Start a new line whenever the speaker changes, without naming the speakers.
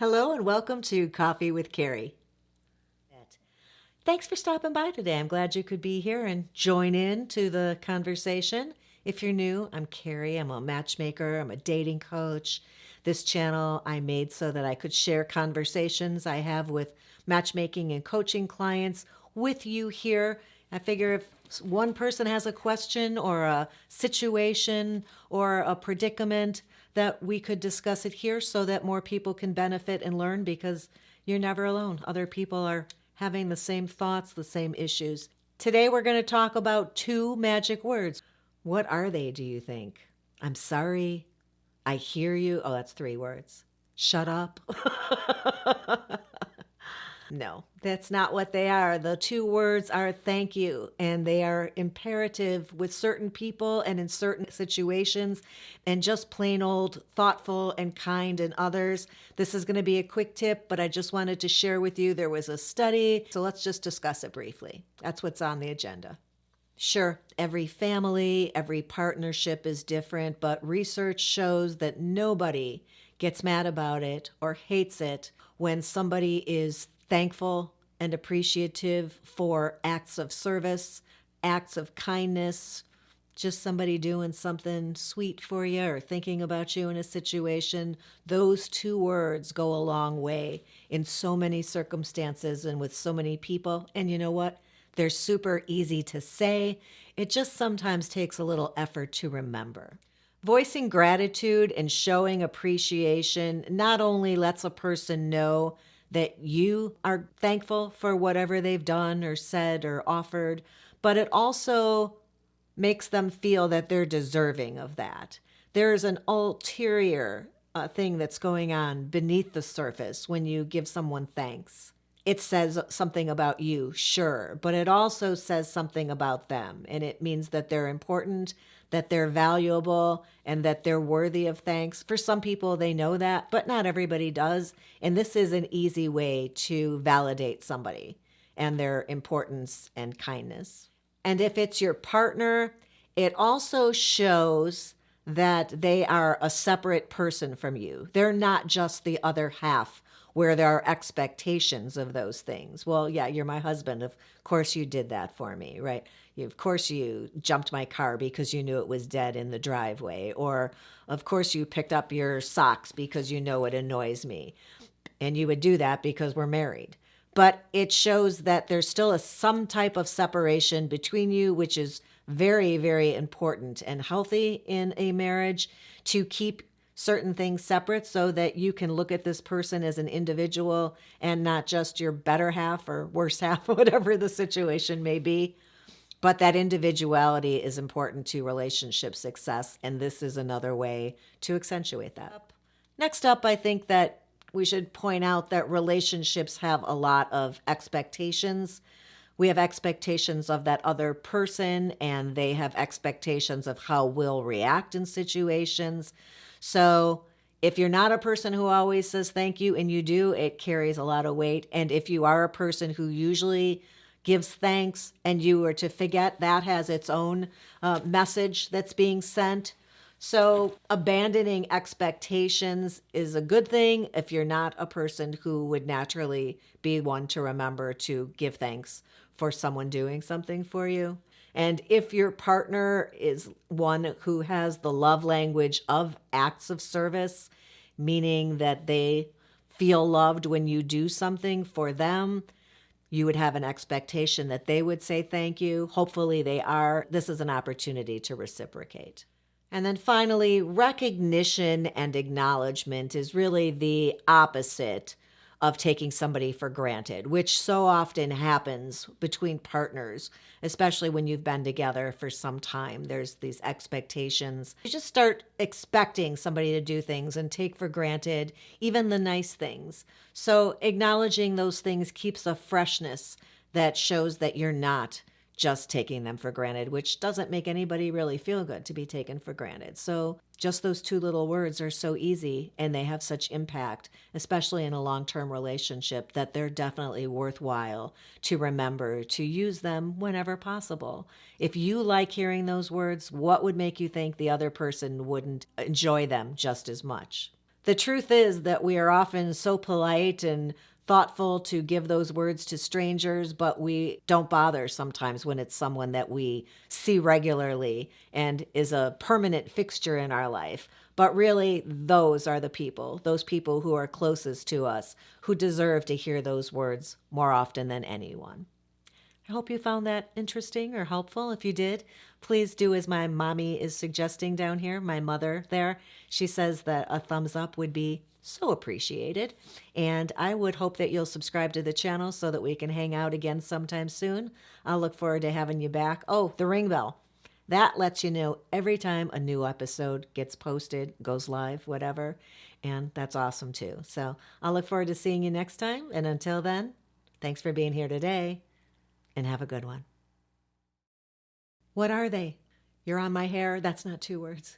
Hello and welcome to Coffee with Carey. Thanks for stopping by today. I'm glad you could be here and join in to the conversation. If you're new, I'm Carey. I'm a matchmaker. I'm a dating coach. This channel I made so that I could share conversations I have with matchmaking and coaching clients with you here. I figure if one person has a question or a situation or a predicament, that we could discuss it here so that more people can benefit and learn, because you're never alone. Other people are having the same thoughts, the same issues. Today we're going to talk about 2 magic words. What are they, do you think? I'm sorry. I hear you. Oh, that's 3 words. Shut up. No, that's not what they are. The 2 words are thank you, and they are imperative with certain people and in certain situations, and just plain old thoughtful and kind in others. This is going to be a quick tip, but I just wanted to share with you. There was a study, so let's just discuss it briefly. That's what's on the agenda. Sure, every family, every partnership is different, but research shows that nobody gets mad about it or hates it when somebody is thankful and appreciative for acts of service, acts of kindness, just somebody doing something sweet for you or thinking about you in a situation. Those 2 words go a long way in so many circumstances and with so many people. And you know what? They're super easy to say. It just sometimes takes a little effort to remember. Voicing gratitude and showing appreciation not only lets a person know that you are thankful for whatever they've done or said or offered, but it also makes them feel that they're deserving of that. There's an ulterior thing that's going on beneath the surface when you give someone thanks. It says something about you, sure, but it also says something about them, and it means that they're important, that they're valuable, and that they're worthy of thanks. For some people, they know that, but not everybody does, and this is an easy way to validate somebody and their importance and kindness. And if it's your partner, it also shows that they are a separate person from you. They're not just the other half where there are expectations of those things. Well, yeah, you're my husband. Of course you did that for me, right? Of course you jumped my car because you knew it was dead in the driveway. Or of course you picked up your socks because you know it annoys me. And you would do that because we're married. But it shows that there's still some type of separation between you, which is very, very important and healthy in a marriage, to keep certain things separate so that you can look at this person as an individual and not just your better half or worse half, whatever the situation may be. But that individuality is important to relationship success, and this is another way to accentuate that. Next up, I think that we should point out that relationships have a lot of expectations. We have expectations of that other person, and they have expectations of how we'll react in situations. So if you're not a person who always says thank you, and you do, it carries a lot of weight. And if you are a person who usually gives thanks and you were to forget, that has its own message that's being sent. So abandoning expectations is a good thing if you're not a person who would naturally be one to remember to give thanks for someone doing something for you. And if your partner is one who has the love language of acts of service, meaning that they feel loved when you do something for them, you would have an expectation that they would say thank you. Hopefully they are. This is an opportunity to reciprocate. And then finally, recognition and acknowledgement is really the opposite of taking somebody for granted, which so often happens between partners, especially when you've been together for some time. There's these expectations. You just start expecting somebody to do things and take for granted even the nice things. So acknowledging those things keeps a freshness that shows that you're not just taking them for granted, which doesn't make anybody really feel good to be taken for granted. So just those 2 little words are so easy, and they have such impact, especially in a long-term relationship, that they're definitely worthwhile to remember to use them whenever possible. If you like hearing those words, what would make you think the other person wouldn't enjoy them just as much? The truth is that we are often so polite and thoughtful to give those words to strangers, but we don't bother sometimes when it's someone that we see regularly and is a permanent fixture in our life. But really, those people who are closest to us, who deserve to hear those words more often than anyone. I hope you found that interesting or helpful. If you did, please do as my mommy is suggesting down here, my mother there. She says that a thumbs up would be so appreciated. And I would hope that you'll subscribe to the channel so that we can hang out again sometime soon. I'll look forward to having you back. Oh, the ring bell. That lets you know every time a new episode gets posted, goes live, whatever. And that's awesome too. So I'll look forward to seeing you next time. And until then, thanks for being here today. And have a good one. What are they? You're on my hair? That's not 2 words.